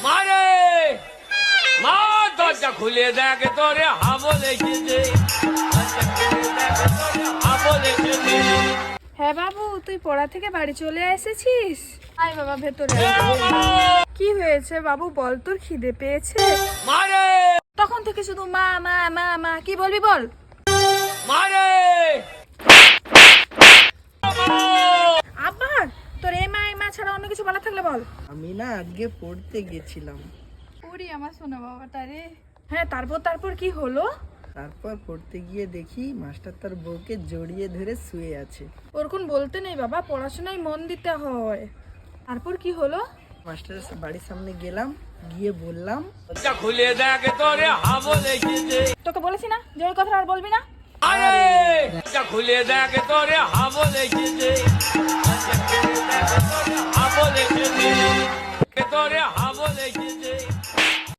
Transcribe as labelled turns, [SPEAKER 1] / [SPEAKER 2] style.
[SPEAKER 1] মারে মা, দরজা খুলে দেখ তোরে হাবল এসেছে।
[SPEAKER 2] হ্যাঁ বাবু, তুই পড়া থেকে বাড়ি চলে এসেছিস? আয় বাবা ভেতরে আয়। কি হয়েছে বাবু বল, তোর খিদে পেয়েছে?
[SPEAKER 1] মারে
[SPEAKER 2] তখন থেকে শুধু মা মা মা মা, কি বলবি বল?
[SPEAKER 1] মারে
[SPEAKER 2] আবার তোর এই মা ছাড়া অন্য কিছু বলা থাকলে বল।
[SPEAKER 3] আমি না আজকে পড়তে গেছিলাম,
[SPEAKER 2] ওরে আমার সোনা বাবাটা রে। হ্যাঁ, তারপর কি হলো?
[SPEAKER 3] তারপর পড়তে গিয়ে দেখি মাস্টার তার বউকে জড়িয়ে ধরে শুয়ে আছে।
[SPEAKER 2] ওরকম বলতে নেই বাবা, পড়াশোনায় মন দিতে হয়। তারপর কি হলো?
[SPEAKER 3] মাস্টারের বাড়ির সামনে গেলাম, গিয়ে বললাম,
[SPEAKER 1] দরজা খুলে দেখ তোরে হাবল এসেছে।
[SPEAKER 2] তোকে বলেছি না যে ওই কথাটা আর বলবি না।
[SPEAKER 1] আরে দরজা খুলে দেখ তোরে হাবল এসেছে। হাবল এসেছে তোরে হাবল এসেছে।